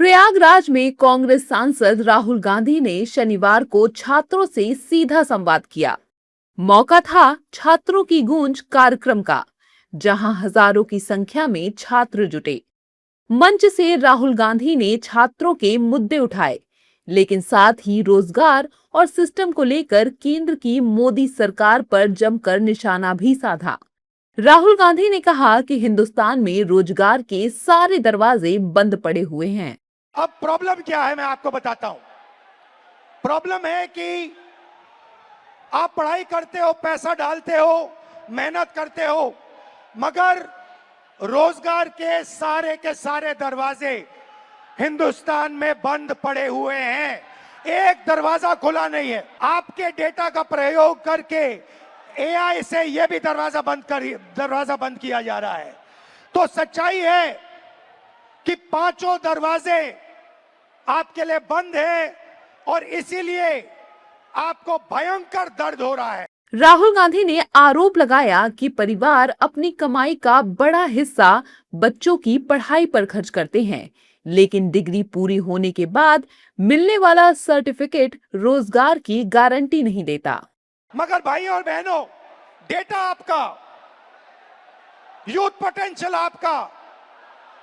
प्रयागराज में कांग्रेस सांसद राहुल गांधी ने शनिवार को छात्रों से सीधा संवाद किया। मौका था छात्रों की गूंज कार्यक्रम का, जहां हजारों की संख्या में छात्र जुटे। मंच से राहुल गांधी ने छात्रों के मुद्दे उठाए, लेकिन साथ ही रोजगार और सिस्टम को लेकर केंद्र की मोदी सरकार पर जमकर निशाना भी साधा। राहुल गांधी ने कहा कि हिंदुस्तान में रोजगार के सारे दरवाजे बंद पड़े हुए हैं। अब प्रॉब्लम क्या है मैं आपको बताता हूं। प्रॉब्लम है कि आप पढ़ाई करते हो, पैसा डालते हो, मेहनत करते हो, मगर रोजगार के सारे दरवाजे हिंदुस्तान में बंद पड़े हुए हैं। एक दरवाजा खुला नहीं है। आपके डेटा का प्रयोग करके एआई से यह भी दरवाजा बंद किया जा रहा है। तो सच्चाई है कि पांचों दरवाजे आपके लिए बंद है और इसीलिए आपको भयंकर दर्द हो रहा है। राहुल गांधी ने आरोप लगाया कि परिवार अपनी कमाई का बड़ा हिस्सा बच्चों की पढ़ाई पर खर्च करते हैं, लेकिन डिग्री पूरी होने के बाद मिलने वाला सर्टिफिकेट रोजगार की गारंटी नहीं देता। मगर भाई और बहनों, डेटा आपका, यूथ पोटेंशियल आपका,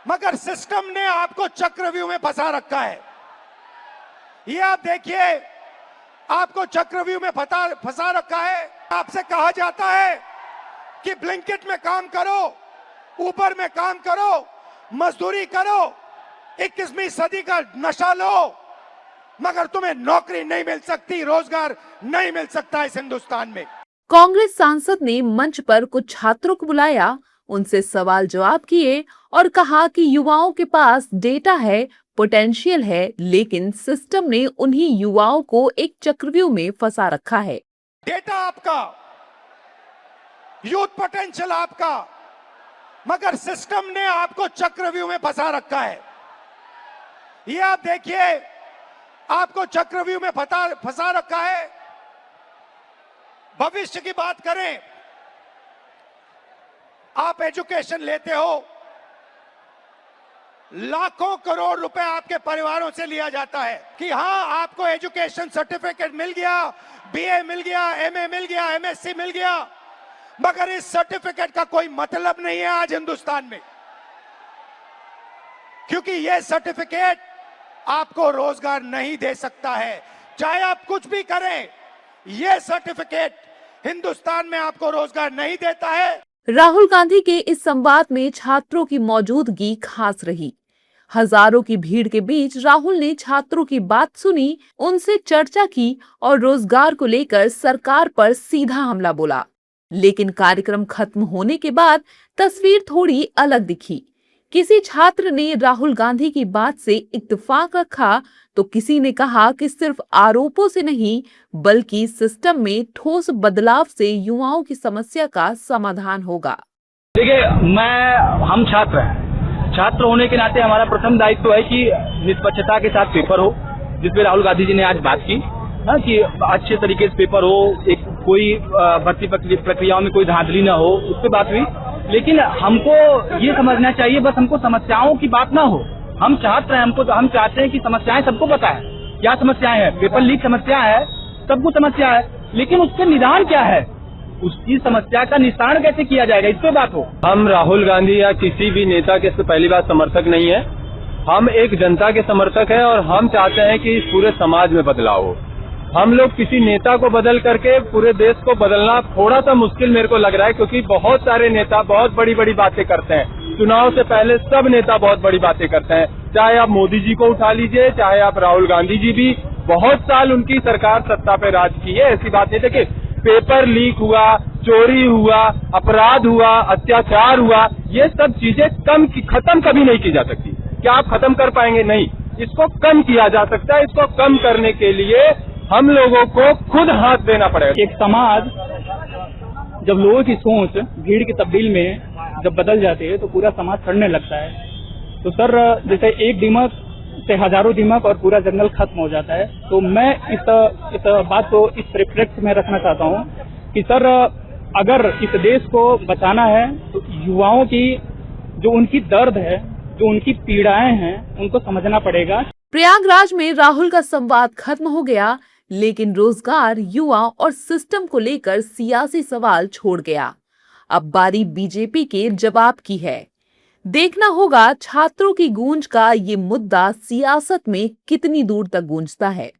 मगर सिस्टम ने आपको चक्रव्यूह में फंसा रखा है। ये आप देखिए, आपको चक्रव्यूह में फंसा रखा है। आपसे कहा जाता है कि ब्लिंकिट में काम करो, ऊबर में काम करो, मजदूरी करो, 21वीं सदी का नशा लो, मगर तुम्हें नौकरी नहीं मिल सकती, रोजगार नहीं मिल सकता इस हिंदुस्तान में। कांग्रेस सांसद ने मंच पर कुछ छात्रों को बुलाया, उनसे सवाल जवाब किए और कहा कि युवाओं के पास डेटा है, पोटेंशियल है, लेकिन सिस्टम ने उन्हीं युवाओं को एक चक्रव्यूह में फंसा रखा है। डेटा आपका, यूथ पोटेंशियल आपका, मगर सिस्टम ने आपको चक्रव्यूह में फंसा रखा है। ये आप देखिए, आपको चक्रव्यूह में फंसा रखा है। भविष्य की बात करें, आप एजुकेशन लेते हो, लाखों करोड़ रुपए आपके परिवारों से लिया जाता है कि हाँ, आपको एजुकेशन सर्टिफिकेट मिल गया, बीए मिल गया, एमए मिल गया, एमएससी मिल गया, मगर इस सर्टिफिकेट का कोई मतलब नहीं है आज हिंदुस्तान में, क्योंकि यह सर्टिफिकेट आपको रोजगार नहीं दे सकता है। चाहे आप कुछ भी करें, यह सर्टिफिकेट हिंदुस्तान में आपको रोजगार नहीं देता है। राहुल गांधी के इस संवाद में छात्रों की मौजूदगी खास रही। हजारों की भीड़ के बीच राहुल ने छात्रों की बात सुनी, उनसे चर्चा की और रोजगार को लेकर सरकार पर सीधा हमला बोला। लेकिन कार्यक्रम खत्म होने के बाद तस्वीर थोड़ी अलग दिखी। किसी छात्र ने राहुल गांधी की बात से इत्तेफाक रखा, तो किसी ने कहा कि सिर्फ आरोपों से नहीं, बल्कि सिस्टम में ठोस बदलाव से युवाओं की समस्या का समाधान होगा। देखिए, हम छात्र होने के नाते हमारा प्रथम दायित्व है कि निष्पक्षता के साथ पेपर हो, जिसपे राहुल गांधी जी ने आज बात की कि अच्छे तरीके से पेपर हो, एक कोई भर्ती प्रक्रियाओं में कोई धांधली न हो, उस पर बात हुई। लेकिन हमको ये समझना चाहिए, बस हमको समस्याओं की बात ना हो। हम छात्र हैं, हम चाहते हैं कि समस्याएं सबको पता है, क्या समस्याएं हैं। पेपर लीक समस्या है, सबको समस्या है, लेकिन उसके निदान क्या है, उसकी समस्या का निस्तारण कैसे किया जाएगा, इस पे बात हो। हम राहुल गांधी या किसी भी नेता के पहली बात समर्थक नहीं है। हम एक जनता के समर्थक हैं और हम चाहते हैं कि इस पूरे समाज में बदलाव हो। हम लोग किसी नेता को बदल करके पूरे देश को बदलना थोड़ा सा मुश्किल मेरे को लग रहा है, क्योंकि बहुत सारे नेता बहुत बड़ी बड़ी बातें करते हैं। चुनाव से पहले सब नेता बहुत बड़ी बातें करते हैं, चाहे आप मोदी जी को उठा लीजिए, चाहे आप राहुल गांधी जी भी, बहुत साल उनकी सरकार सत्ता पे राज की है, ऐसी बात नहीं। देखिए, पेपर लीक हुआ, चोरी हुआ, अपराध हुआ, अत्याचार हुआ, ये सब चीजें खत्म कभी नहीं की जा सकती। क्या आप खत्म कर पाएंगे? नहीं। इसको कम किया जा सकता है। इसको कम करने के लिए हम लोगों को खुद हाथ देना पड़ेगा। एक समाज, जब लोगों की सोच भीड़ की तब्दील में जब बदल जाती है तो पूरा समाज सड़ने लगता है। तो सर, जैसे एक दीमक से हजारों दीमक और पूरा जंगल खत्म हो जाता है। तो मैं इस बात को इस परिप्रेक्ष्य में रखना चाहता हूँ कि सर, अगर इस देश को बचाना है तो युवाओं की जो उनकी दर्द है, जो उनकी पीड़ाएं हैं उनको समझना पड़ेगा। प्रयागराज में राहुल का संवाद खत्म हो गया, लेकिन रोजगार, युवा और सिस्टम को लेकर सियासी सवाल छोड़ गया। अब बारी बीजेपी के जवाब की है। देखना होगा छात्रों की गूंज का ये मुद्दा सियासत में कितनी दूर तक गूंजता है।